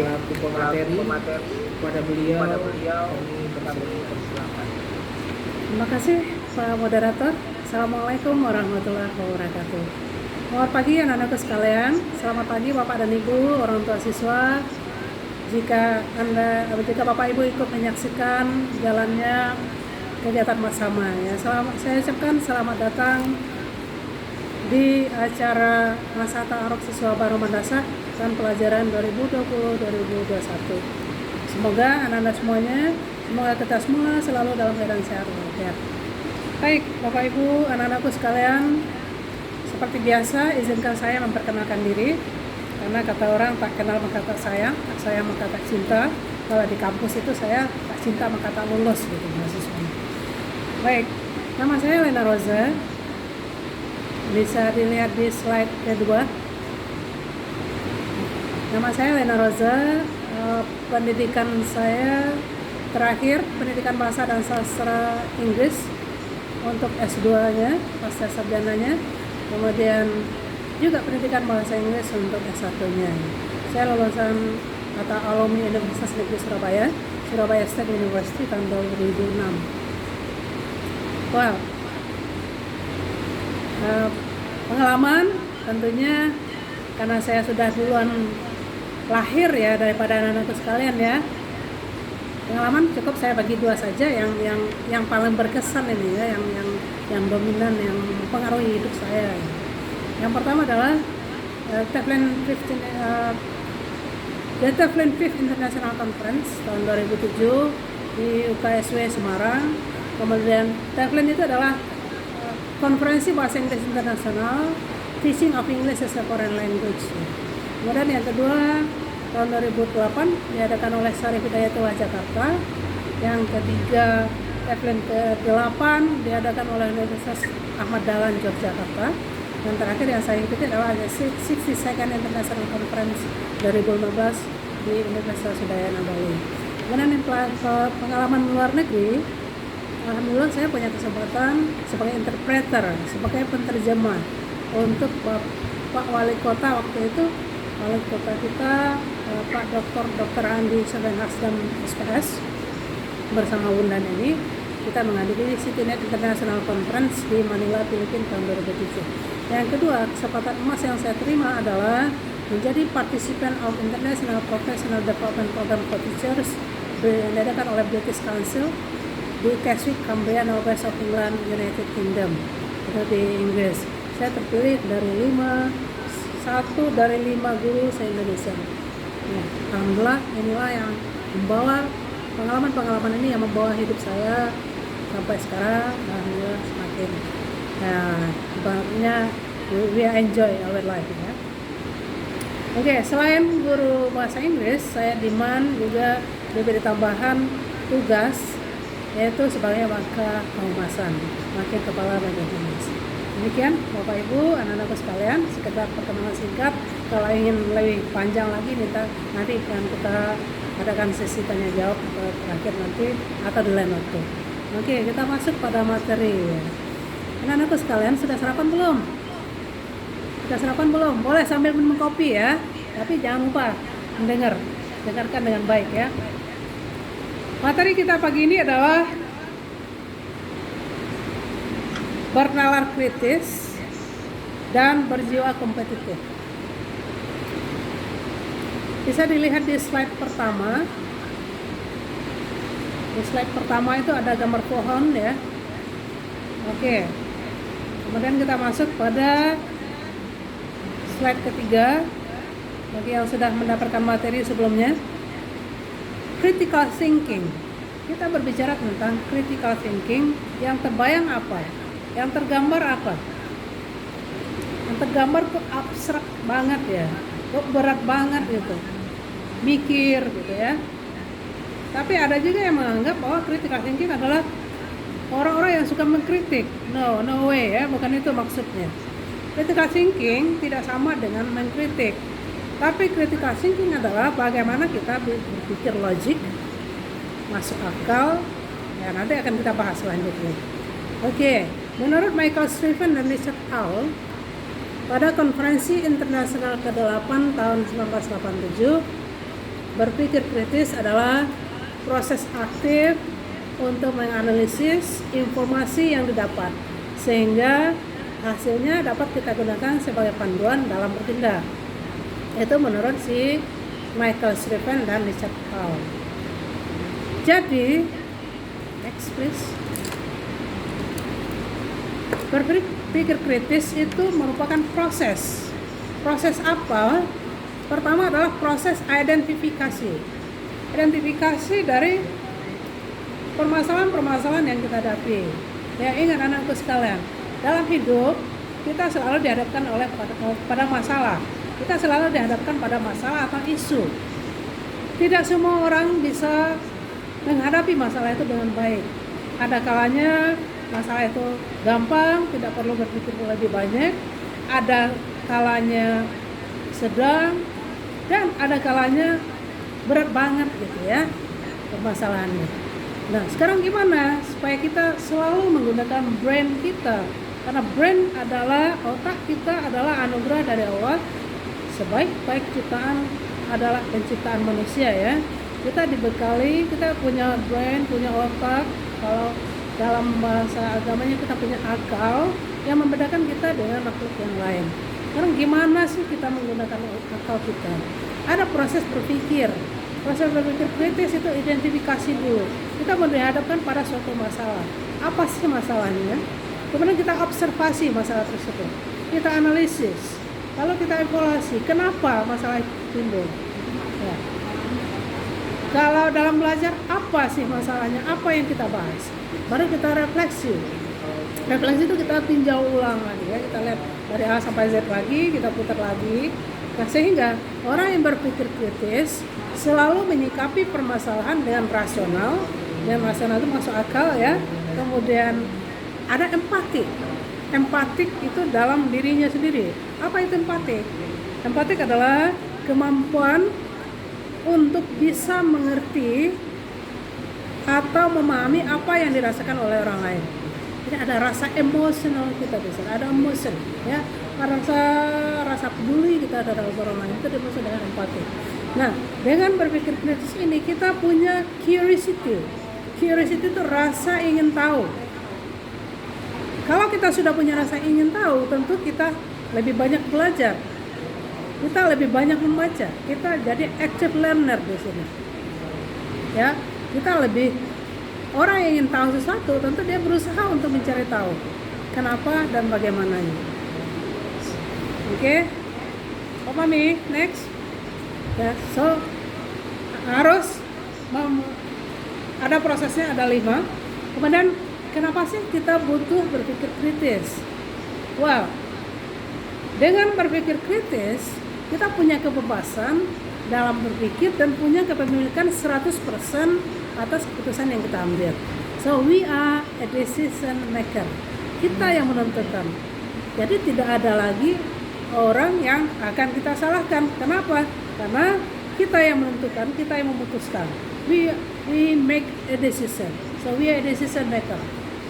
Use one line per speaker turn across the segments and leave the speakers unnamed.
selaku pemateri kepada beliau kami persilakan.
Terima kasih Pak Moderator. Assalamualaikum warahmatullahi wabarakatuh. Selamat pagi anak-anakku sekalian. Selamat pagi Bapak dan Ibu, orang tua siswa. Jika Bapak Ibu ikut menyaksikan jalannya kegiatan bersama ya. Saya ucapkan selamat datang di acara masa ta'aruf siswa baru madrasah tahun pelajaran 2020-2021. Semoga anak-anak semuanya, semoga kita semua selalu dalam keadaan sehat walafiat. Baik, Bapak Ibu, anak-anakku sekalian, seperti biasa izinkan saya memperkenalkan diri, karena kata orang tak kenal maka tak sayang, tak sayang maka tak cinta. Kalau di kampus itu saya tak cinta maka tak lulus gitu mahasiswanya. Baik, nama saya Lena Roza. Bisa dilihat di slide kedua. Nama saya Lena Roza. Pendidikan saya terakhir pendidikan bahasa dan sastra Inggris untuk S2-nya, pasca sarjananya. Kemudian juga pendidikan bahasa Inggris untuk S1-nya. Saya lulusan atau alumni Universitas Negeri Surabaya, Surabaya State University tahun 2006. Wow. Pengalaman tentunya karena saya sudah duluan lahir ya daripada anak-anakku sekalian ya. Pengalaman cukup saya bagi dua saja yang paling berkesan ini ya, yang dominan, yang mempengaruhi hidup saya. Yang pertama adalah The Teflon 5th International Conference tahun 2007 di UKSW Semarang. Kemudian Teflon itu adalah konferensi bahasa Inggris internasional, Teaching of English as a Foreign Language. Kemudian yang kedua tahun 2008 diadakan oleh Syarif Hidayatullah Jakarta. Yang ketiga Teflon ke-8 diadakan oleh Universitas Ahmad Dahlan Yogyakarta. Dan terakhir yang saya ikuti adalah 62nd International Conference 2015 di Universitas Udayana Bali. Kemudian pengalaman luar negeri, alhamdulillah saya punya kesempatan sebagai interpreter, sebagai penterjemah untuk Pak Wali Kota waktu itu, Wali Kota kita Pak Dr. Andi Soben Hasdam SPS bersama Wundan ini. Kita menghadiri CityNet International Conference di Manila, Filipina tahun 2007. Yang kedua, kesempatan emas yang saya terima adalah menjadi participant of International Professional Development Program for Teachers yang diadakan oleh British Council di Keswick, Cumbria, Northwest of England, United Kingdom, itu di Inggris. Saya terpilih dari 5 guru se-Indonesia. Ya, alhamdulillah inilah yang membawa pengalaman ini yang membawa hidup saya sampai sekarang. Alhamdulillah semakin banyak we enjoy our life ya. Oke, selain guru bahasa Inggris, saya demand juga diberi tambahan tugas yaitu sebagai wakil kehumasan, wakil kepala bagian humas. Demikian Bapak Ibu, anak-anakku sekalian, sekedar perkenalan singkat. Kalau ingin lebih panjang lagi nanti akan kita adakan sesi tanya jawab terakhir nanti atau di lain waktu. Oke, kita masuk pada materi. Anak-anakku sekalian, sudah sarapan belum? Sudah sarapan belum? Boleh sambil minum kopi ya, tapi jangan lupa dengarkan dengan baik ya. Materi kita pagi ini adalah bernalar kritis dan berjiwa kompetitif. Bisa dilihat di slide pertama. Di slide pertama itu ada gambar pohon ya. Oke. Kemudian kita masuk pada slide ketiga. Bagi yang sudah mendapatkan materi sebelumnya, critical thinking. Kita berbicara tentang critical thinking. Yang terbayang apa? Yang tergambar apa? Yang tergambar kok abstrak banget ya, kok berat banget gitu, mikir gitu ya. Tapi ada juga yang menganggap bahwa critical thinking adalah orang-orang yang suka mengkritik. No way ya, bukan itu maksudnya. Critical thinking tidak sama dengan mengkritik. Tapi critical thinking adalah bagaimana kita berpikir logik, masuk akal. Ya, nanti akan kita bahas selanjutnya. Oke, menurut Michael Striven dan Richard Howell, pada konferensi internasional ke-8 tahun 1987, Berpikir kritis adalah proses aktif untuk menganalisis informasi yang didapat sehingga hasilnya dapat kita gunakan sebagai panduan dalam bertindak. Itu menurut si Michael Shriven dan Richard Hall. Jadi, next please. Berpikir kritis itu merupakan proses. Proses apa? Pertama adalah proses identifikasi. Identifikasi dari permasalahan-permasalahan yang kita hadapi. Ya, ingat anakku sekalian, dalam hidup kita selalu dihadapkan pada masalah. Kita selalu dihadapkan pada masalah atau isu. Tidak semua orang bisa menghadapi masalah itu dengan baik. Ada kalanya masalah itu gampang, tidak perlu berpikir lebih banyak. Ada kalanya sedang, dan ada kalanya berat banget gitu ya permasalahannya. Nah, sekarang gimana supaya kita selalu menggunakan brain kita? Karena brain adalah otak kita, adalah anugerah dari Allah. Sebaik-baik ciptaan adalah penciptaan manusia ya. Kita dibekali, kita punya brain, punya otak. Kalau dalam bahasa agamanya kita punya akal yang membedakan kita dengan makhluk yang lain. Sekarang gimana sih kita menggunakan akal kita? Ada proses berpikir. Proses berpikir kritis itu identifikasi dulu. Kita dihadapkan pada suatu masalah. Apa sih masalahnya? Kemudian kita observasi masalah tersebut. Kita analisis. Lalu kita evaluasi. Kenapa masalah itu timbul? Ya. Kalau dalam belajar, apa sih masalahnya? Apa yang kita bahas? Baru kita refleksi. Refleksi itu kita tinjau ulang lagi ya. Kita lihat dari A sampai Z lagi, kita putar lagi. Nah, sehingga orang yang berpikir kritis selalu menyikapi permasalahan dengan rasional. Dengan rasional itu masuk akal ya. Kemudian ada empatik. Empatik itu dalam dirinya sendiri. Apa itu empatik? Empatik adalah kemampuan untuk bisa mengerti atau memahami apa yang dirasakan oleh orang lain. Jadi ada rasa emosional kita di sana, ada emotion ya. Rasa peduli kita terhadap orang lain itu dimaksud dengan empati. Nah, dengan berpikir kritis ini kita punya curiosity. Curiosity itu rasa ingin tahu. Kalau kita sudah punya rasa ingin tahu, tentu kita lebih banyak belajar. Kita lebih banyak membaca. Kita jadi active learner di sini. Ya, kita lebih orang yang ingin tahu sesuatu, tentu dia berusaha untuk mencari tahu kenapa dan bagaimananya. Oke, Mami, next. Ya, so harus ada prosesnya, ada 5. Kemudian kenapa sih kita butuh berpikir kritis? Wow, dengan berpikir kritis kita punya kebebasan dalam berpikir dan punya kepemilikan 100% atas keputusan yang kita ambil. So we are a decision maker. Kita yang menentukan. Jadi tidak ada lagi orang yang akan kita salahkan. Kenapa? Karena kita yang menentukan, kita yang memutuskan. We make a decision. So we are a decision maker.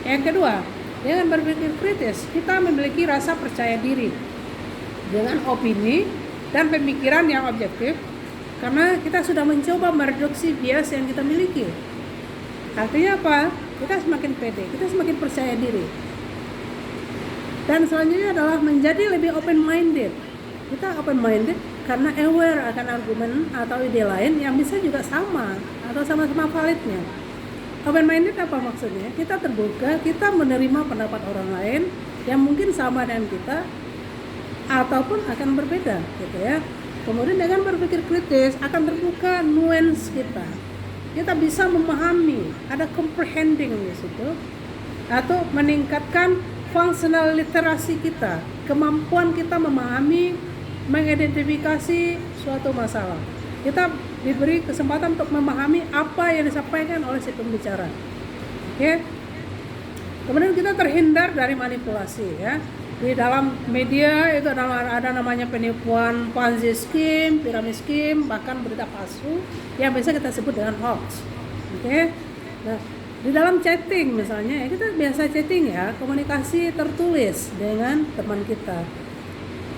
Yang kedua, dengan berpikir kritis, kita memiliki rasa percaya diri dengan opini dan pemikiran yang objektif, karena kita sudah mencoba mereduksi bias yang kita miliki. Artinya apa? Kita semakin pede, kita semakin percaya diri. Dan selanjutnya adalah menjadi lebih open-minded. Kita open-minded karena aware akan argumen atau ide lain yang bisa juga sama atau sama-sama validnya. Open-minded apa maksudnya? Kita terbuka, kita menerima pendapat orang lain yang mungkin sama dengan kita ataupun akan berbeda, gitu ya. Kemudian dengan berpikir kritis akan terbuka nuance kita. Kita bisa memahami, ada comprehending di situ, atau meningkatkan functional literasi kita, kemampuan kita memahami, mengidentifikasi suatu masalah. Kita diberi kesempatan untuk memahami apa yang disampaikan oleh si pembicara. Oke. Kemudian kita terhindar dari manipulasi ya. Di dalam media itu ada namanya penipuan, Ponzi scheme, piramid scheme, bahkan berita palsu yang biasa kita sebut dengan hoax. Oke. Nah, di dalam chatting misalnya, kita biasa chatting ya, komunikasi tertulis dengan teman kita.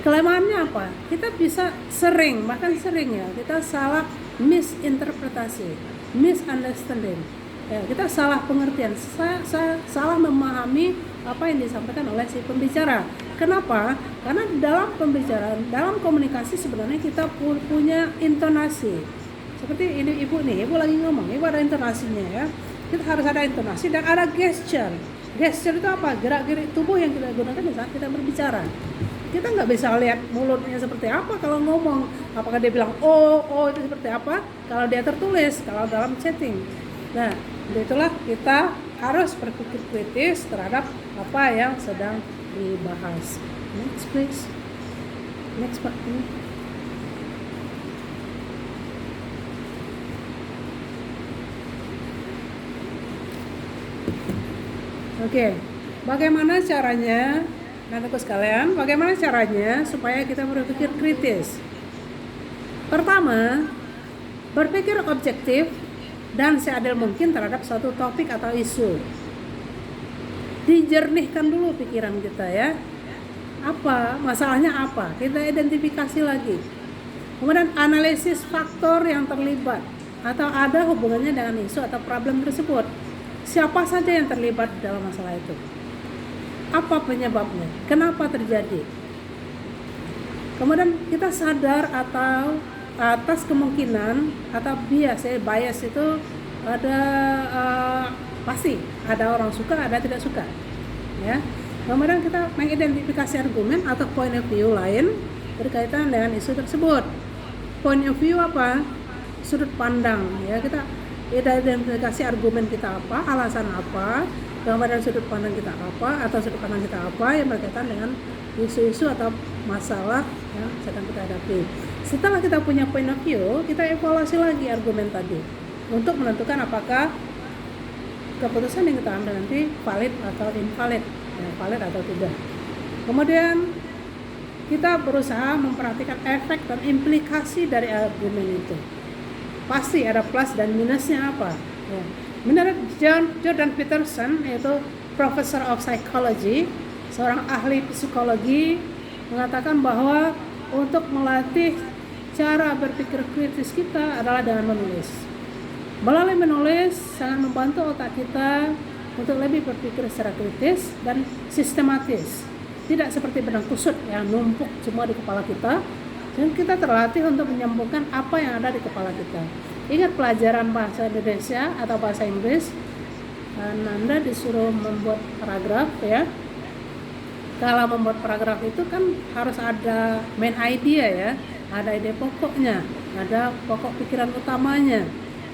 Kelemahannya apa? Kita bisa sering, bahkan sering ya, kita salah misinterpretasi, misunderstanding. Ya, kita salah pengertian, salah memahami apa yang disampaikan oleh si pembicara. Kenapa? Karena dalam pembicaraan, dalam komunikasi sebenarnya kita punya intonasi. Seperti ini ibu nih, ibu lagi ngomong, ibu ada intonasinya ya. Kita harus ada intonasi dan ada gesture. Gesture itu apa? Gerak-gerik tubuh yang kita gunakan di saat kita berbicara. Kita nggak bisa lihat mulutnya seperti apa kalau ngomong. Apakah dia bilang oh itu seperti apa? Kalau dia tertulis, kalau dalam chatting. Nah, itulah kita harus berpikir kritis terhadap apa yang sedang dibahas. Next please. Next Pak. Oke, bagaimana caranya, anak-anakku sekalian, bagaimana caranya supaya kita berpikir kritis? Pertama, berpikir objektif dan seadil mungkin terhadap suatu topik atau isu. Dijernihkan dulu pikiran kita ya. Apa, masalahnya apa? Kita identifikasi lagi. Kemudian analisis faktor yang terlibat atau ada hubungannya dengan isu atau problem tersebut. Siapa saja yang terlibat dalam masalah itu? Apa penyebabnya? Kenapa terjadi? Kemudian kita sadar atau atas kemungkinan atau bias itu ada pasti ada orang suka, ada tidak suka. Ya. Kemudian kita mengidentifikasi argumen atau point of view lain berkaitan dengan isu tersebut. Point of view apa? Sudut pandang. Ya, kita identifikasi argumen kita apa, alasan apa, kemudian sudut pandang kita apa, atau sudut pandang kita apa yang berkaitan dengan isu-isu atau masalah yang sedang kita hadapi. Setelah kita punya point of view, kita evaluasi lagi argumen tadi untuk menentukan apakah keputusan yang kita ambil nanti valid atau invalid, ya, valid atau tidak. Kemudian kita berusaha memperhatikan efek dan implikasi dari argumen itu. Pasti ada plus dan minusnya apa. Ya. Menurut Jordan Peterson, yaitu Professor of Psychology, seorang ahli psikologi, mengatakan bahwa untuk melatih cara berpikir kritis kita adalah dengan menulis. Melalui menulis sangat membantu otak kita untuk lebih berpikir secara kritis dan sistematis. Tidak seperti benang kusut yang numpuk semua di kepala kita. Dan kita terlatih untuk menyambungkan apa yang ada di kepala kita. Ingat pelajaran bahasa Indonesia atau bahasa Inggris, Anda disuruh membuat paragraf ya. Kalau membuat paragraf itu kan harus ada main idea ya, ada ide pokoknya, ada pokok pikiran utamanya.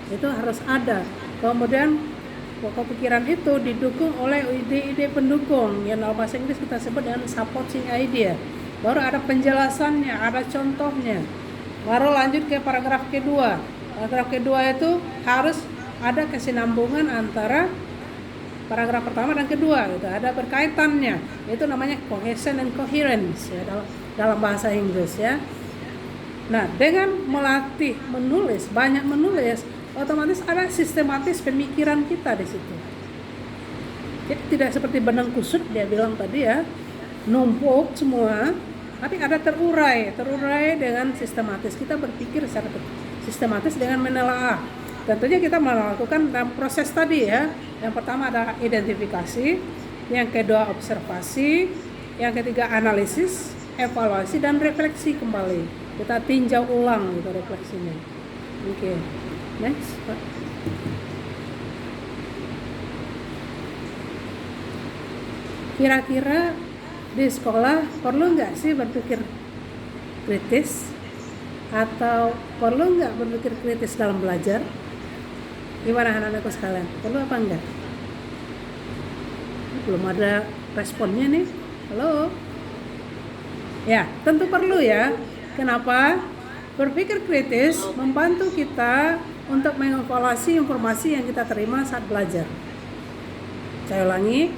Itu harus ada. Kemudian pokok pikiran itu didukung oleh ide-ide pendukung yang dalam bahasa Inggris kita sebut dengan supporting idea. Baru ada penjelasannya, ada contohnya. Baru lanjut ke paragraf kedua. Paragraf kedua itu harus ada kesinambungan antara paragraf pertama dan kedua, gitu. Ada berkaitannya. Itu namanya cohesion and coherence ya, dalam bahasa Inggris ya. Nah, dengan melatih menulis, banyak menulis, otomatis ada sistematis pemikiran kita di situ. Jadi tidak seperti benang kusut dia bilang tadi ya, numpuk semua. Tapi ada terurai dengan sistematis. Kita berpikir secara sistematis dengan menelaah. Tentunya kita melakukan dalam proses tadi ya. Yang pertama ada identifikasi, yang kedua observasi, yang ketiga analisis, evaluasi dan refleksi kembali. Kita tinjau ulang gitu refleksinya. Oke. Next, Pak. Kira-kira di sekolah perlu nggak sih berpikir kritis atau perlu nggak berpikir kritis dalam belajar? Gimana anak-anakku sekalian? Perlu apa enggak? Belum ada responnya nih. Halo? Ya, tentu perlu ya. Kenapa? Berpikir kritis membantu kita untuk mengevaluasi informasi yang kita terima saat belajar. Saya ulangi,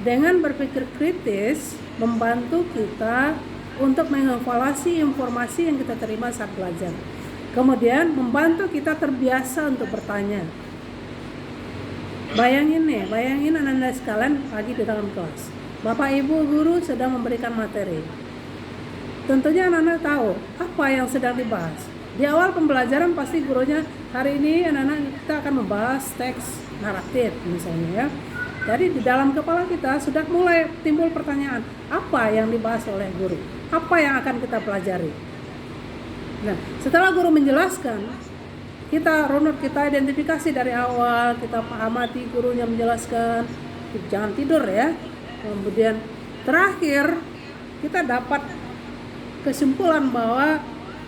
dengan berpikir kritis membantu kita untuk mengevaluasi informasi yang kita terima saat belajar. Kemudian membantu kita terbiasa untuk bertanya. Bayangin anak-anak sekalian pagi di dalam kelas. Bapak Ibu guru sedang memberikan materi. Tentunya anak-anak tahu apa yang sedang dibahas. Di awal pembelajaran pasti gurunya hari ini anak-anak kita akan membahas teks naratif misalnya ya. Jadi di dalam kepala kita sudah mulai timbul pertanyaan, apa yang dibahas oleh guru? Apa yang akan kita pelajari? Nah, setelah guru menjelaskan, kita runut, kita identifikasi dari awal, kita amati gurunya menjelaskan, jangan tidur ya. Kemudian terakhir kita dapat kesimpulan bahwa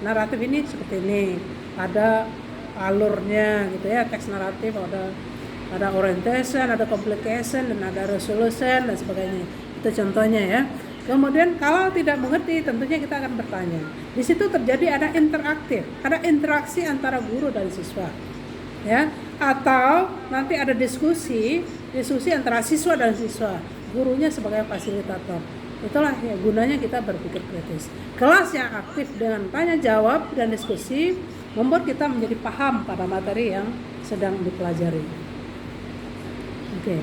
naratif ini seperti ini, ada alurnya gitu ya, teks naratif ada orientation, ada complication, dan ada resolution dan sebagainya. Itu contohnya ya. Kemudian kalau tidak mengerti tentunya kita akan bertanya. Di situ terjadi ada interaktif, ada interaksi antara guru dan siswa. Ya, atau nanti ada diskusi antara siswa dan siswa. Gurunya sebagai fasilitator. Itulah ya gunanya kita berpikir kritis. Kelas yang aktif dengan tanya jawab dan diskusi membuat kita menjadi paham pada materi yang sedang dipelajari. Oke,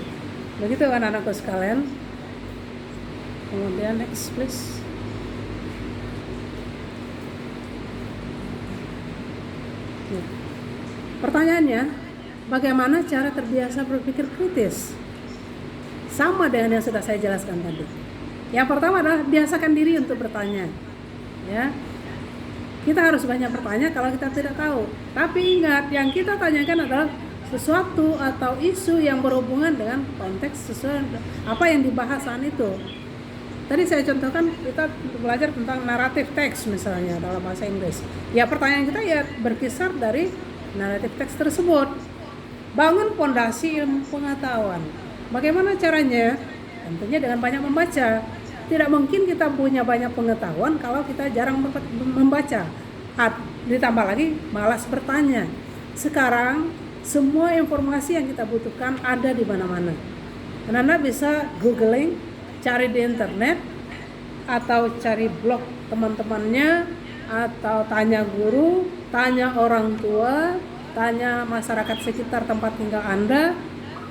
begitu anak-anakku sekalian. Kemudian next please. Ya. Pertanyaannya, bagaimana cara terbiasa berpikir kritis? Sama dengan yang sudah saya jelaskan tadi. Yang pertama adalah biasakan diri untuk bertanya. Ya. Kita harus banyak bertanya kalau kita tidak tahu. Tapi ingat, yang kita tanyakan adalah sesuatu atau isu yang berhubungan dengan konteks sesuai apa yang dibahas saat itu. Tadi saya contohkan kita belajar tentang naratif teks misalnya dalam bahasa Inggris. Ya pertanyaan kita ya berkisar dari naratif teks tersebut. Bangun fondasi ilmu pengetahuan. Bagaimana caranya? Tentunya dengan banyak membaca. Tidak mungkin kita punya banyak pengetahuan kalau kita jarang membaca. Ditambah lagi malas bertanya. Sekarang semua informasi yang kita butuhkan ada di mana-mana. Anak-anak bisa googling, cari di internet, atau cari blog teman-temannya, atau tanya guru, tanya orang tua, tanya masyarakat sekitar tempat tinggal Anda.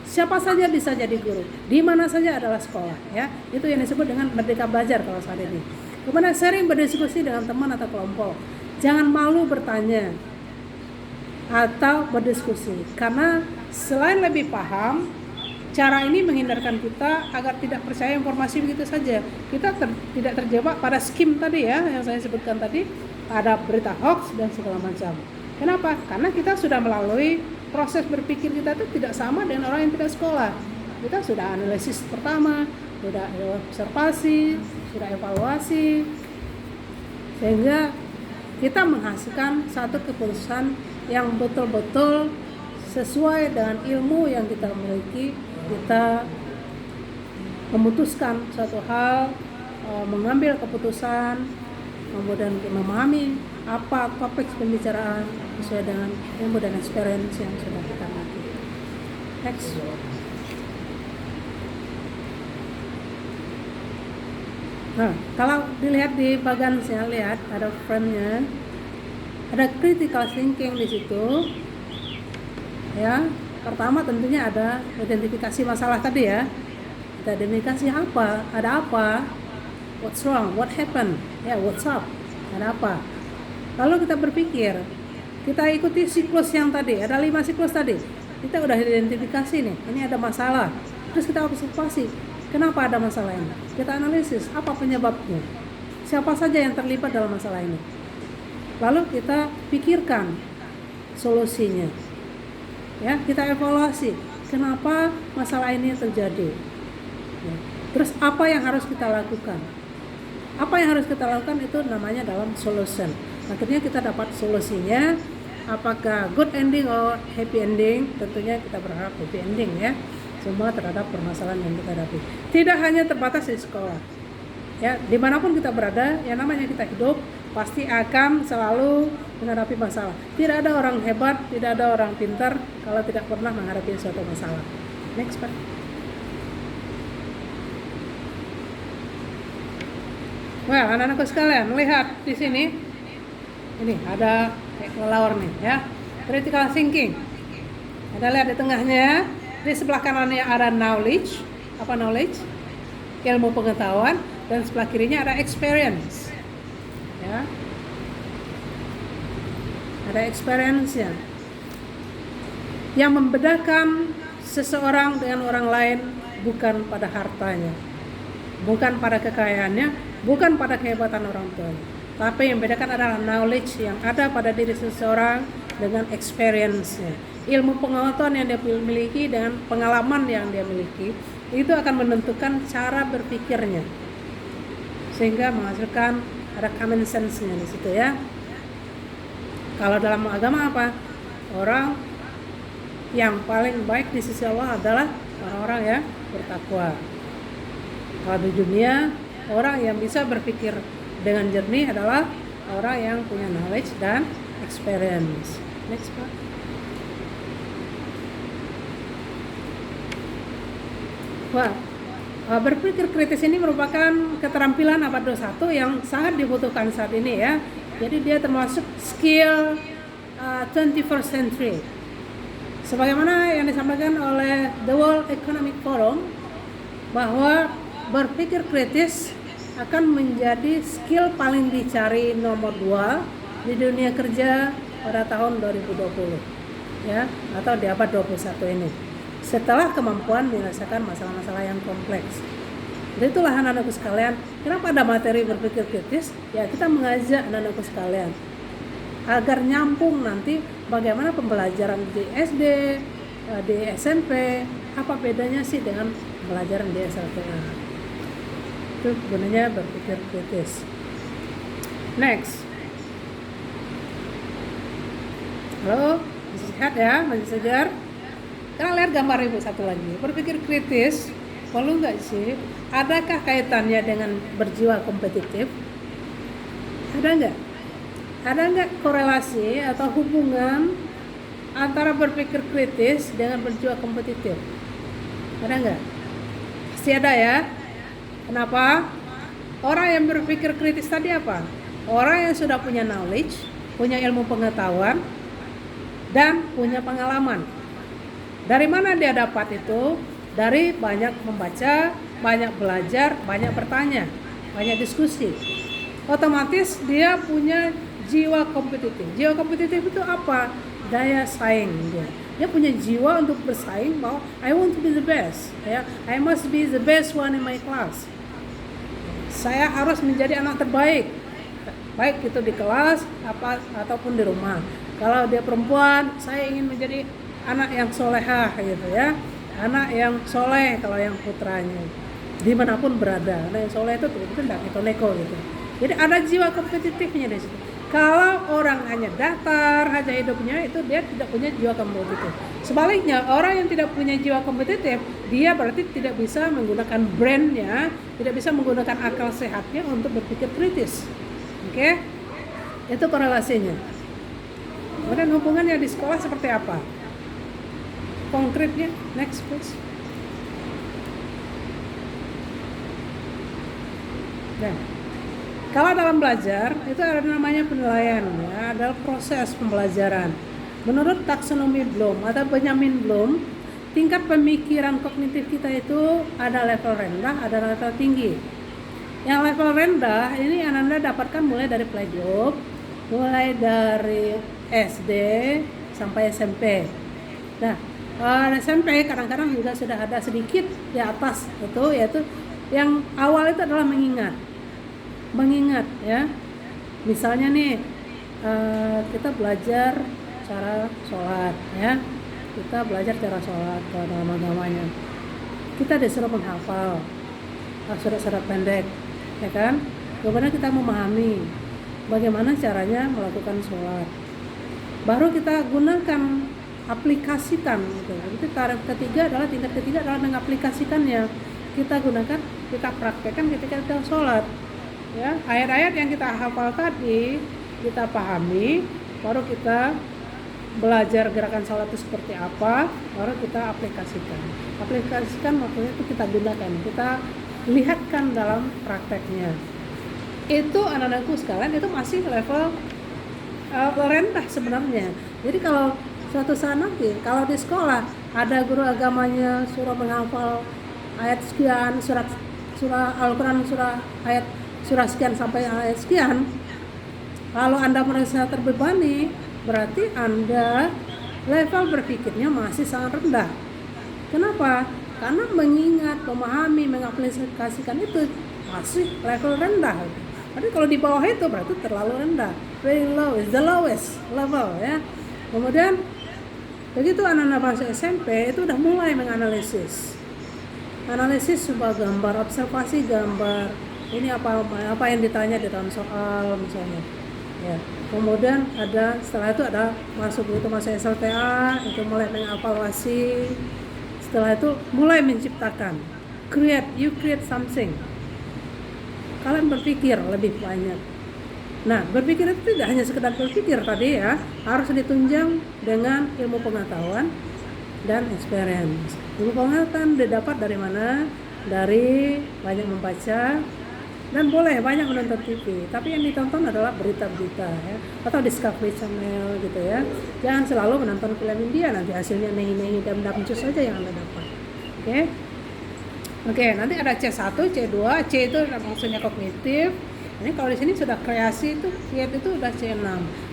Siapa saja bisa jadi guru, di mana saja adalah sekolah ya. Itu yang disebut dengan merdeka belajar kalau saat ini. Kemudian sering berdiskusi dengan teman atau kelompok. Jangan malu bertanya atau berdiskusi, karena selain lebih paham, cara ini menghindarkan kita agar tidak percaya informasi begitu saja. Kita tidak terjebak pada skim tadi ya, yang saya sebutkan tadi, ada berita hoax dan segala macam. Kenapa? Karena kita sudah melalui proses berpikir kita itu tidak sama dengan orang yang tidak sekolah. Kita sudah analisis pertama, sudah observasi, sudah evaluasi, sehingga kita menghasilkan satu keputusan yang betul-betul sesuai dengan ilmu yang kita miliki. Kita memutuskan suatu hal, mengambil keputusan, kemudian memahami apa topik pembicaraan sesuai dengan ilmu dan experience yang sudah kita miliki. Next. Nah, kalau dilihat di bagian saya lihat ada frame-nya, ada critical thinking di situ. Ya, pertama tentunya ada identifikasi masalah tadi ya. Kita identifikasi apa, ada apa, what's wrong, what happened, ya what's up, ada apa. Lalu kita berpikir, kita ikuti siklus yang tadi, ada 5 siklus tadi. Kita udah identifikasi nih, ini ada masalah. Terus kita observasi, kenapa ada masalah ini? Kita analisis, apa penyebabnya? Siapa saja yang terlibat dalam masalah ini? Lalu kita pikirkan solusinya. Ya, kita evaluasi, kenapa masalah ini terjadi? Ya. Terus apa yang harus kita lakukan? Apa yang harus kita lakukan itu namanya dalam solution. Akhirnya kita dapat solusinya, apakah good ending or happy ending? Tentunya kita berharap happy ending ya, semua terhadap permasalahan yang kita hadapi. Tidak hanya terbatas di sekolah, ya dimanapun kita berada, yang namanya kita hidup pasti akan selalu menghadapi masalah. Tidak ada orang hebat, tidak ada orang pintar kalau tidak pernah menghadapi suatu masalah. Next Pak. Well, anak-anakku sekalian, lihat di sini. Ini ada kelelawar nih ya. Critical thinking. Ada lihat di tengahnya, di sebelah kanannya ada knowledge. Apa knowledge? Ilmu pengetahuan. Dan sebelah kirinya ada experience. Ya. ada experience-nya. Yang membedakan seseorang dengan orang lain bukan pada hartanya, bukan pada kekayaannya, bukan pada kehebatan orang tuanya, tapi yang membedakan adalah knowledge yang ada pada diri seseorang dengan experience-nya. Ilmu pengetahuan yang dia miliki dengan pengalaman yang dia miliki itu akan menentukan cara berpikirnya, sehingga menghasilkan ada common sense-nya di situ ya. Kalau dalam agama apa? Orang yang paling baik di sisi Allah adalah orang-orang yang bertakwa. Kalau di dunia, orang yang bisa berpikir dengan jernih adalah orang yang punya knowledge dan experience. Next Pak. Wah, berpikir kritis ini merupakan keterampilan abad 21 yang sangat dibutuhkan saat ini ya. Jadi dia termasuk skill 21st century. Sebagaimana yang disampaikan oleh The World Economic Forum, bahwa berpikir kritis akan menjadi skill paling dicari nomor 2 di dunia kerja pada tahun 2020 ya, atau di abad 21 ini, setelah kemampuan menyelesaikan masalah-masalah yang kompleks. Jadi itulah anak-anakku sekalian, kenapa ada materi berpikir kritis? Ya, kita mengajak anak-anakku sekalian agar nyambung nanti bagaimana pembelajaran di SD, di SMP, apa bedanya sih dengan pembelajaran di SLTA. Itu gunanya berpikir kritis. Next. Halo, masih sehat ya, masih segar? Kita lihat gambar ibu satu lagi. Berpikir kritis, perlu nggak sih? Adakah kaitannya dengan berjiwa kompetitif? Ada nggak? Ada nggak korelasi atau hubungan antara berpikir kritis dengan berjiwa kompetitif? Ada nggak? Pasti ada ya. Kenapa? Orang yang berpikir kritis tadi apa? Orang yang sudah punya knowledge, punya ilmu pengetahuan, dan punya pengalaman. Dari mana dia dapat itu? Dari banyak membaca, banyak belajar, banyak bertanya, banyak diskusi. Otomatis dia punya jiwa kompetitif. Jiwa kompetitif itu apa? Daya saing dia. Dia punya jiwa untuk bersaing bahwa I want to be the best. Ya, I must be the best one in my class. Saya harus menjadi anak terbaik, baik itu di kelas ataupun di rumah. Kalau dia perempuan, saya ingin menjadi anak yang solehah gitu ya, anak yang soleh kalau yang putranya, dimanapun berada. Anak yang soleh itu betul-betul tidak neko gitu. Jadi ada jiwa kompetitifnya di situ. Kalau orang hanya datar aja hidupnya, itu dia tidak punya jiwa kompetitif. Sebaliknya, orang yang tidak punya jiwa kompetitif, dia berarti tidak bisa menggunakan brainnya, tidak bisa menggunakan akal sehatnya untuk berpikir kritis. Oke? Itu korelasinya. Kemudian hubungannya di sekolah seperti apa? Konkretnya, next please. Nah, kalau dalam belajar itu ada namanya penilaian, ya, adalah proses pembelajaran. Menurut taksonomi Bloom atau Benjamin Bloom, tingkat pemikiran kognitif kita itu ada level rendah, ada level tinggi. Yang level rendah ini Anda dapatkan mulai dari playgroup, mulai dari SD sampai SMP. Nah, SMP kadang-kadang juga sudah ada sedikit di atas itu, yaitu yang awal itu adalah mengingat ya. Misalnya nih kita belajar cara sholat ya, kita belajar cara sholat dalam agamanya, kita disuruh menghafal surat-surat pendek ya kan, kemudian kita memahami bagaimana caranya melakukan sholat, baru kita gunakan, aplikasikan gitu. Itu tingkat ketiga adalah mengaplikasikannya, kita gunakan, kita praktekkan ketika kita sholat ya. Ayat-ayat yang kita hafal tadi kita pahami, baru kita belajar gerakan sholat itu seperti apa, baru kita aplikasikan maksudnya itu kita gunakan, kita lihatkan dalam prakteknya. Itu anak-anakku sekalian, itu masih level rendah sebenarnya. Jadi kalau suatu saat nanti kalau di sekolah ada guru agamanya suruh menghafal ayat sekian, surah Al-Quran, surah sekian sampai ayat sekian, lalu Anda merasa terbebani, berarti Anda level berpikirnya masih sangat rendah. Kenapa? Karena mengingat, memahami, mengaplikasikan itu masih level rendah. Tapi kalau di bawah itu berarti terlalu rendah. Very low is the lowest level ya. Kemudian begitu anak-anak masuk SMP itu udah mulai menganalisis. Analisis sebuah gambar, observasi gambar. Ini apa yang ditanya di dalam soal misalnya. Ya. Kemudian setelah itu ada masuk SLTA, itu mulai mengevaluasi. Setelah itu mulai menciptakan. You create something. Kalian berpikir lebih banyak. Nah, berpikir itu tidak hanya sekedar berpikir tadi ya, harus ditunjang dengan ilmu pengetahuan dan experience. Ilmu pengetahuan didapat dari mana? Dari banyak membaca dan boleh banyak menonton TV. Tapi yang ditonton adalah berita-berita ya, atau Discovery Channel gitu ya. Jangan selalu menonton film India, nanti hasilnya nehi-nehi dan dapcus saja yang Anda dapat. Oke, nanti ada C1, C2, C itu maksudnya kognitif. Ini kalau di sini sudah kreasi itu, create itu udah C6.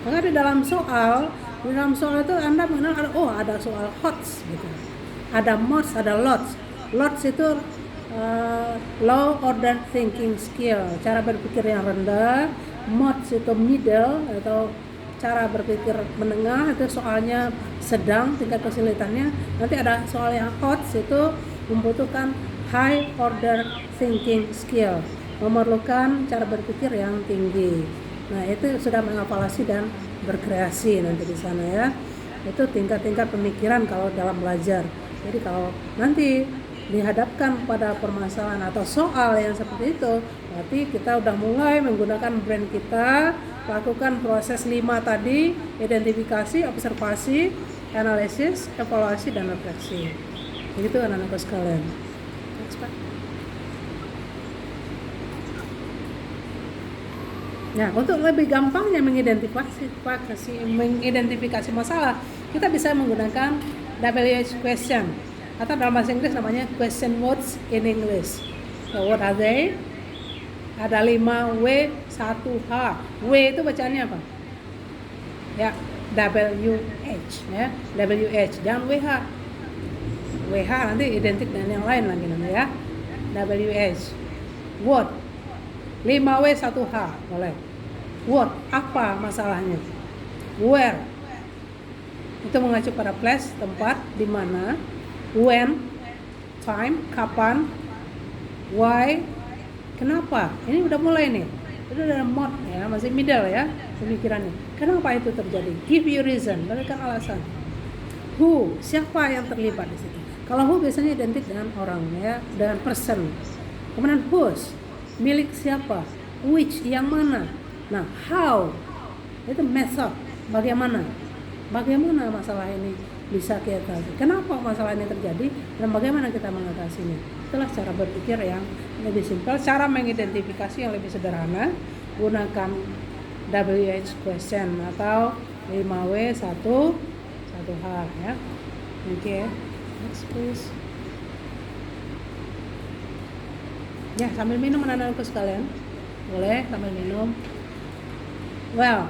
Maka di dalam soal itu Anda mengenal ada soal HOTS gitu. Ada MOTS, ada LOTS. LOTS itu low order thinking skill, cara berpikir yang rendah. MOTS itu middle atau cara berpikir menengah, itu soalnya sedang tingkat kesulitannya. Nanti ada soal yang HOTS itu membutuhkan high order thinking skill, memerlukan cara berpikir yang tinggi. Nah, itu sudah mengevaluasi dan berkreasi nanti di sana ya. Itu tingkat-tingkat pemikiran kalau dalam belajar. Jadi kalau nanti dihadapkan pada permasalahan atau soal yang seperti itu, berarti kita udah mulai menggunakan brain kita, lakukan proses 5 tadi, identifikasi, observasi, analisis, evaluasi, dan refleksi. Begitu anak-anakku sekalian. Nah, untuk lebih gampangnya mengidentifikasi masalah, kita bisa menggunakan WH question, atau dalam bahasa Inggris namanya question words in English. So, what are they? Ada 5 W, 1 H. W itu bacaannya apa? Ya, WH ya, WH, jangan WH. WH nanti identik dengan yang lain lagi nanti ya. WH. What? 5W 1H boleh. What? Apa masalahnya? Where? Itu mengacu pada place, tempat, di mana. When? Time, kapan. Why? Kenapa? Ini udah mulai nih. Itu udah mode ya, masih middle ya pemikirannya. Kenapa itu terjadi? Give you reason, berikan alasan. Who? Siapa yang terlibat di situ? Kalau who biasanya identik dengan orang ya, dengan person. Kemudian whose? Milik siapa? Which? Yang mana? Nah, how? Itu method. Bagaimana masalah ini bisa kita atasi? Kenapa masalah ini terjadi? Dan bagaimana kita mengatasinya? Itulah cara berpikir yang lebih simpel. Cara mengidentifikasi yang lebih sederhana. Gunakan WH question atau 5W 1H ya. Oke. Next please. Ya, sambil minum anak-anakku sekalian. Boleh sambil minum. Well,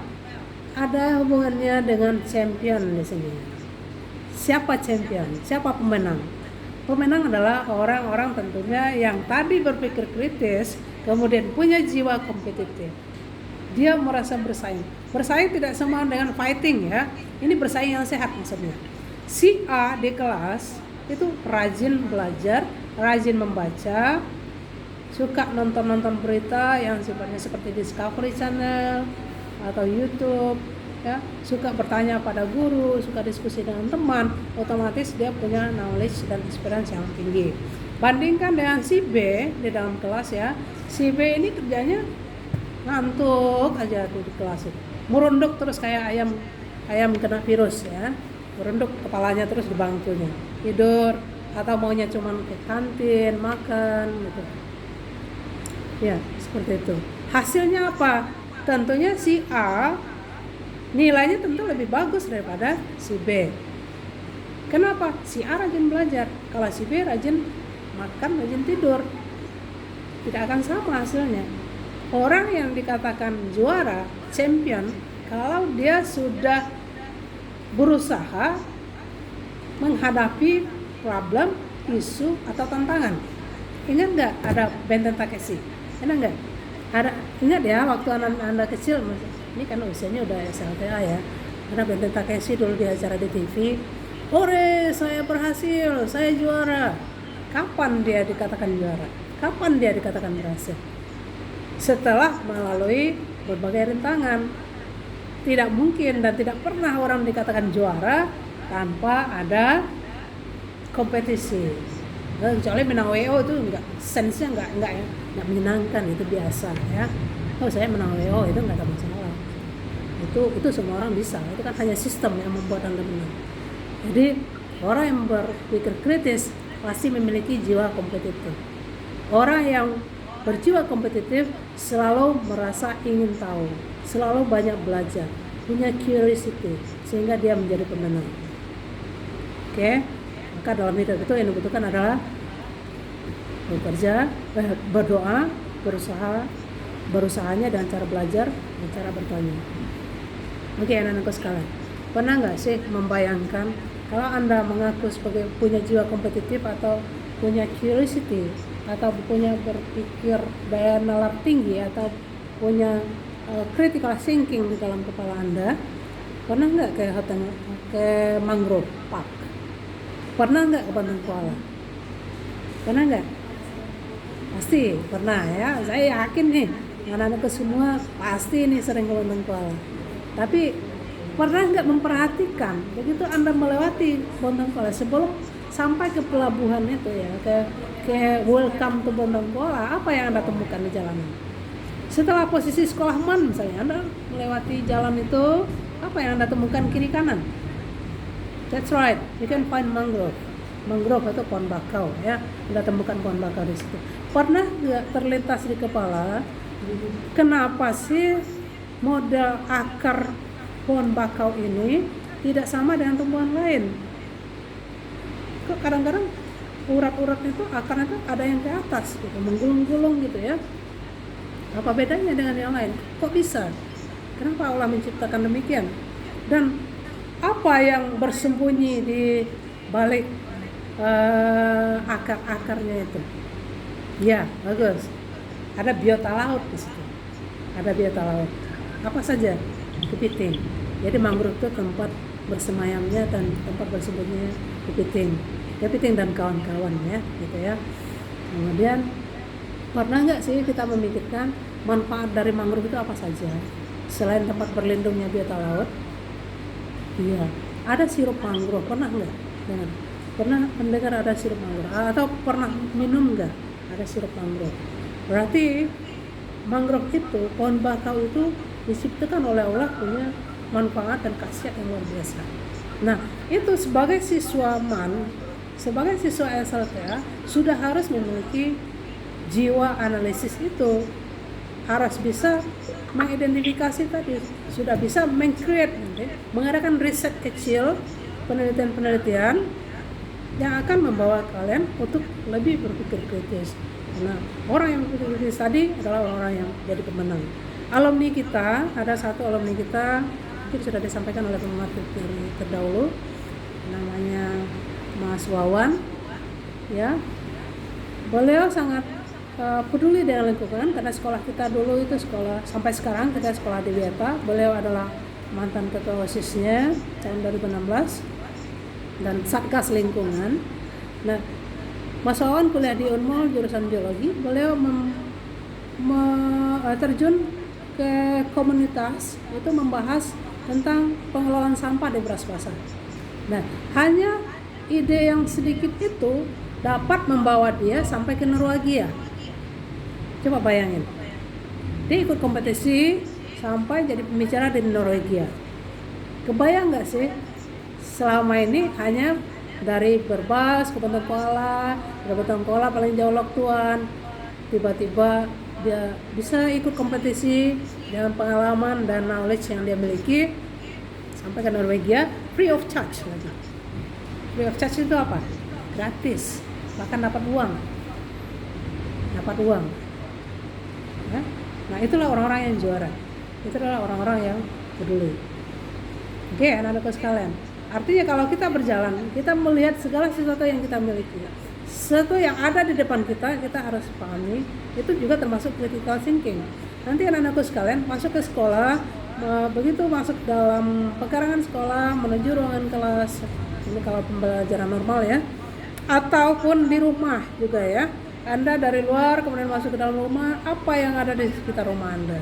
ada hubungannya dengan champion di sini. Siapa champion? Siapa pemenang? Pemenang adalah orang-orang tentunya yang tadi berpikir kritis, kemudian punya jiwa kompetitif. Dia merasa bersaing. Bersaing tidak sama dengan fighting ya. Ini bersaing yang sehat maksudnya. Si A di kelas itu rajin belajar, rajin membaca, suka nonton berita yang sifatnya seperti Discovery Channel atau YouTube ya, suka bertanya pada guru, suka diskusi dengan teman, otomatis dia punya knowledge dan experience yang tinggi. Bandingkan dengan si B di dalam kelas ya, si B ini kerjanya ngantuk aja tuh di kelas itu, merunduk terus kayak ayam kena virus ya, merunduk kepalanya terus di bangkunya, tidur atau maunya cuma ke kantin makan gitu. Ya, seperti itu. Hasilnya apa? Tentunya si A nilainya tentu lebih bagus daripada si B. Kenapa? Si A rajin belajar. Kalau si B rajin makan, rajin tidur. Tidak akan sama hasilnya. Orang yang dikatakan juara, champion, kalau dia sudah berusaha menghadapi problem, isu atau tantangan. Ingat nggak ada Benten Takeshi? Ingat nggak? Ingat ya waktu anda kecil, ini kan usianya udah SLTA ya. Ada Benten Takeshi dulu di acara di TV. Ore, saya berhasil, saya juara. Kapan dia dikatakan juara? Kapan dia dikatakan berhasil? Setelah melalui berbagai rintangan. Tidak mungkin dan tidak pernah orang dikatakan juara tanpa ada kompetisi. Kecuali menang WO itu enggak, sense-nya enggak menyenangkan, itu biasa ya. Oh, saya menang WO itu enggak ada masalah. Itu semua orang bisa. Itu kan hanya sistem yang membuat Anda menang. Jadi orang yang berpikir kritis pasti memiliki jiwa kompetitif. Orang yang berjiwa kompetitif selalu merasa ingin tahu, selalu banyak belajar, punya curiosity sehingga dia menjadi pemenang. Oke, maka dalam hidup itu yang dibutuhkan adalah bekerja, berdoa, berusahanya dengan cara belajar dan cara bertanya. Oke, anak-anakku sekalian, pernah nggak sih membayangkan kalau Anda mengaku sebagai punya jiwa kompetitif atau punya curiosity atau punya berpikir daya nalar tinggi atau punya critical thinking di dalam kepala Anda, pernah nggak ke mangrove park? Pernah nggak ke Banten Kuala? Pernah nggak? Pasti pernah ya. Saya yakin nih anak-anak semua pasti ini sering ke Banten Kuala. Tapi pernah nggak memperhatikan begitu Anda melewati Banten Kuala sebelum sampai ke pelabuhan itu ya, ke welcome to Banten Kuala, apa yang Anda temukan di jalanan? Setelah posisi sekolah MAN misalnya, Anda melewati jalan itu, apa yang Anda temukan kiri kanan? That's right, you can find mangrove. Mangrove itu pohon bakau ya. Anda temukan pohon bakau di situ. Pernah nggak terlintas di kepala, kenapa sih model akar pohon bakau ini tidak sama dengan tumbuhan lain? Kok kadang-kadang urat-urat itu akarnya itu ada yang ke atas gitu, menggulung-gulung gitu ya. Apa bedanya dengan yang lain? Kok bisa? Kenapa Allah menciptakan demikian? Dan apa yang bersembunyi di balik akar-akarnya itu? Ya, bagus. Ada biota laut di situ. Ada biota laut. Apa saja? Kepiting. Jadi mangrove itu tempat bersemayamnya dan tempat bersembunyinya kepiting dan kawan-kawan ya, gitu ya. Kemudian pernah nggak sih kita memikirkan manfaat dari mangrove itu apa saja selain tempat berlindungnya biota laut? Iya, ada sirup mangrove. Pernah nggak? Jangan. Pernah mendengar ada sirup mangrove? Atau pernah minum nggak? Ada sirup mangrove. Berarti mangrove itu, pohon bakau itu diciptakan oleh Allah punya manfaat dan khasiat yang luar biasa. Nah, itu sebagai siswa MAN, sebagai siswa SLTA sudah harus memiliki jiwa analisis itu, harus bisa mengidentifikasi tadi, sudah bisa meng-create, mengadakan riset kecil, penelitian-penelitian yang akan membawa kalian untuk lebih berpikir kritis. Nah, orang yang berpikir kritis tadi adalah orang yang jadi pemenang. Alumni kita, ada satu alumni kita, mungkin sudah disampaikan oleh pemateri terdahulu, namanya Mas Wawan, ya. Beliau sangat peduli dengan lingkungan karena sekolah kita dulu itu sekolah sampai sekarang kita sekolah di Wiata. Beliau adalah mantan ketua OSIS-nya tahun 2016 dan Satgas Lingkungan. Nah, Mas Wawan kuliah di Unmul jurusan biologi. Beliau terjun ke komunitas itu membahas tentang pengelolaan sampah di Beras Basah. Nah, hanya ide yang sedikit itu dapat membawa dia sampai ke Norwegia. Coba bayangin, dia ikut kompetisi sampai jadi pembicara di Norwegia. Kebayang nggak sih? Selama ini hanya dari Berbas ke Banten Kuala, dari Banten Kuala paling jauh Loktuan, tiba-tiba dia bisa ikut kompetisi dengan pengalaman dan knowledge yang dia miliki sampai ke Norwegia free of charge lagi. Free of charge itu apa? Gratis, bahkan dapat uang. Ya? Nah, itulah orang-orang yang juara. Itulah orang-orang yang peduli. Oke, anak-anakku sekalian. Artinya kalau kita berjalan, kita melihat segala sesuatu yang kita miliki. Sesuatu yang ada di depan kita, kita harus pahami. Itu juga termasuk critical thinking. Nanti anak-anakku sekalian masuk ke sekolah, begitu masuk dalam pekarangan sekolah, menuju ruangan kelas, ini kalau pembelajaran normal ya, ataupun di rumah juga ya. Anda dari luar kemudian masuk ke dalam rumah, apa yang ada di sekitar rumah Anda?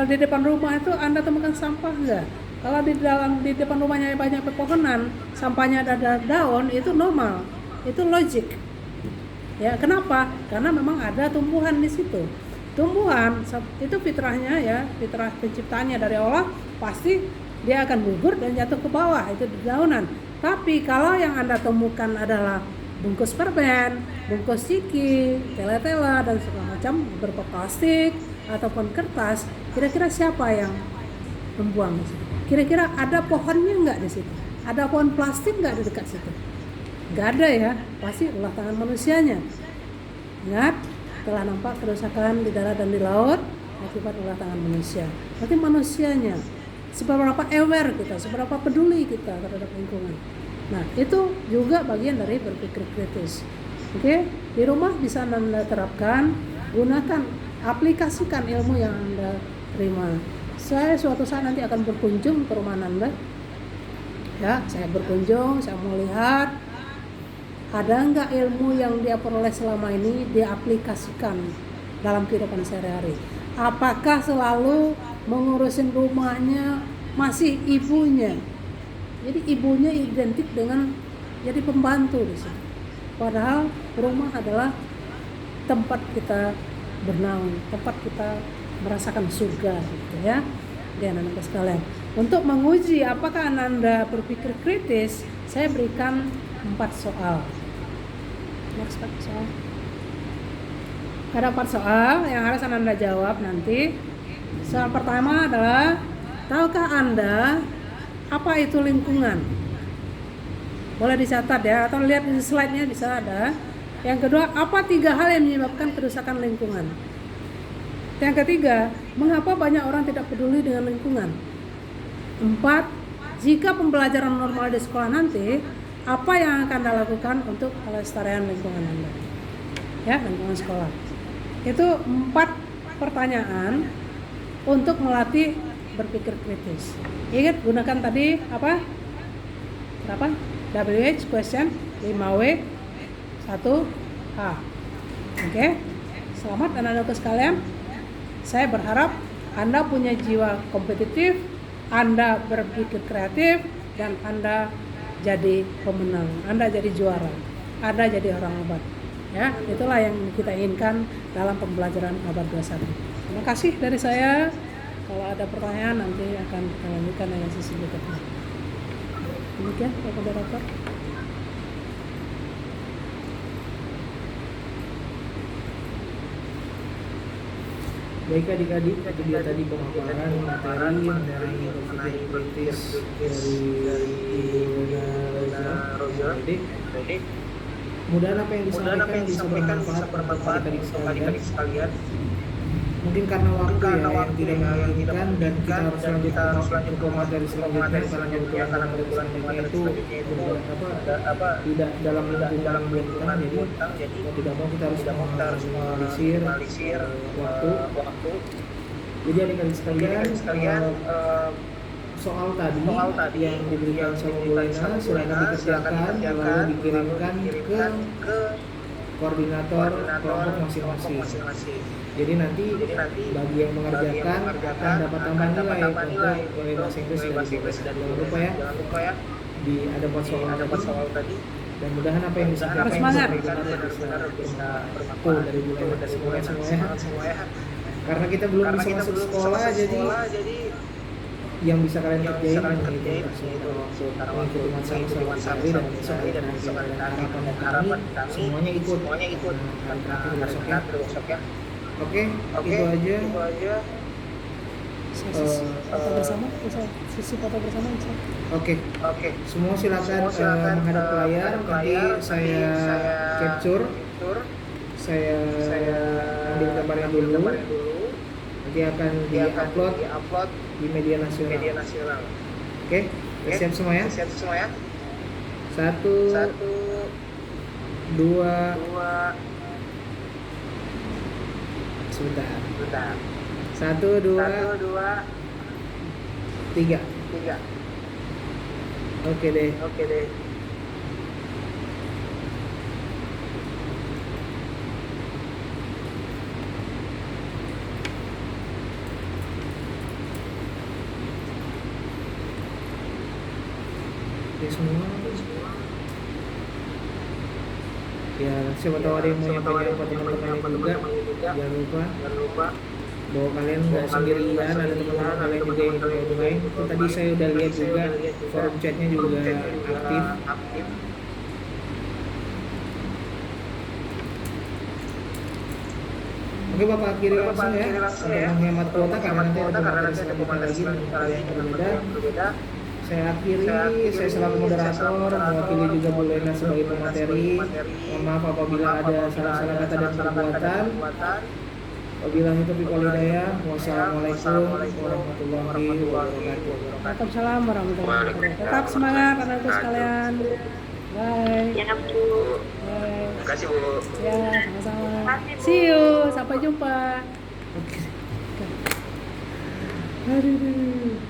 Di depan rumah itu Anda temukan sampah enggak? Kalau di depan rumahnya banyak pepohonan, sampahnya ada daun, itu normal, itu logik. Ya, kenapa? Karena memang ada tumbuhan di situ. Tumbuhan itu fitrahnya ya, fitrah penciptaannya dari Allah, pasti dia akan gugur dan jatuh ke bawah, itu dedaunan. Tapi kalau yang Anda temukan adalah bungkus permen, bungkus ciki, tela-tela dan segala macam berupa plastik ataupun kertas, kira-kira siapa yang membuang di situ? Kira-kira ada pohonnya nggak di situ? Ada pohon plastik nggak di dekat situ? Nggak ada ya, pasti ulah tangan manusianya. Ingat, telah nampak kerusakan di darat dan di laut akibat ulah tangan manusia. Berarti manusianya, seberapa aware kita, seberapa peduli kita terhadap lingkungan. Nah, itu juga bagian dari berpikir kritis. Oke, di rumah bisa Anda terapkan, gunakan, aplikasikan ilmu yang Anda terima. Saya suatu saat nanti akan berkunjung ke rumah Anda. Ya, saya berkunjung, saya mau lihat ada enggak ilmu yang dia peroleh selama ini dia aplikasikan dalam kehidupan sehari-hari. Apakah selalu mengurusin rumahnya masih ibunya? Jadi ibunya identik dengan jadi pembantu di sini. Padahal rumah adalah tempat kita bernaung, tempat kita merasakan surga gitu ya. Dan anak-anak sekalian, untuk menguji apakah Anda berpikir kritis, saya berikan 4 soal. Next 4 soal. Ada 4 soal yang harus Anda jawab nanti. Soal pertama adalah, tahukah Anda apa itu lingkungan? Boleh dicatat ya, atau lihat di slide-nya bisa ada. Yang kedua, apa 3 hal yang menyebabkan kerusakan lingkungan? Yang ketiga, mengapa banyak orang tidak peduli dengan lingkungan? 4, jika pembelajaran normal di sekolah nanti, apa yang akan Anda lakukan untuk kelestarian lingkungan Anda? Ya, lingkungan sekolah. Itu 4 pertanyaan untuk melatih berpikir kritis. Ingat, gunakan tadi apa? Berapa? WH question 5W 1H. Oke. Selamat anak-anakku sekalian. Saya berharap Anda punya jiwa kompetitif, Anda berpikir kreatif, dan Anda jadi pemenang, Anda jadi juara, Anda jadi orang hebat. Ya, itulah yang kita inginkan dalam pembelajaran abad 21. Terima kasih dari saya. Kalau ada pertanyaan nanti akan kita lanjutkan dengan sesi berikutnya. Demikian, Pak Moderator.
Baik adik-adik, itu dia tadi pemaparan materi mengenai berpikir kritis dari Ibu Nana Rosa. Adik, mudah apa yang disampaikan bisa bermanfaat untuk adik-adik sekalian. Mungkin karena waktu yang tidak memungkinkan dan kita harus lanjut ke materi selanjutnya karena kebetulan materi selanjutnya itu tidak dalam lingkungan berhutang, jadi mau tidak mau kita harus memobilisir waktu. Jadi adik-adik sekalian, soal tadi yang diberikan sama Bu Lena silakan dikerjakan lalu dikirimkan ke koordinator kelompok masing-masing. Jadi nanti bagi yang mengerjakan akan dapat tambahan nilai untuk bahasa Inggris dan jangan lupa ya ada 4 soal tadi. Dan mudahan apa yang disampaikan benar-benar bisa bermanfaat dari Bu Lena semuanya. Karena kita belum bisa masuk sekolah, jadi yang bisa kalian kerjain menghitung sama-sama sehari dan besok ada harapan semuanya ikut besok ya. Oke, itu aja.
Foto bersama, sisi foto bersama bisa.
Oke. Semua silakan menghadap ke layar. Nanti saya capture. Saya ambil gambarnya dulu. Nanti akan di-upload di media nasional. Oke, siap semua ya? Satu, dua, sebentar. Satu, dua, tiga. Oke deh. Oke semua. Ya, siapa tahu ada yang mau nyapa teman-teman juga. Jangan lupa bahwa kalian nggak sendirian, ada teman-teman kalian juga yang ikut main. Itu tadi saya udah lihat juga forum chatnya juga aktif. Oke Bapak akhiri langsung ya, untuk menghemat kuota karena nanti ada materi selanjutnya lagi dengan materi yang berbeda. Saya akhiri, saya selaku moderator, mewakili juga Bu Lena sebagai pemateri. Mohon maaf apabila ada salah-salah kata dan perbuatan. Wabillahi taufiq wal hidayah. Wassalamualaikum warahmatullahi wabarakatuh.
Waalaikumsalam warahmatullahi wabarakatuh. Tetap semangat anak-anakku sekalian. Bye.
Ya Bu.
Bye.
Terima kasih Bu.
Ya, sama-sama. See you. Sampai jumpa.
Oke.
Aduh.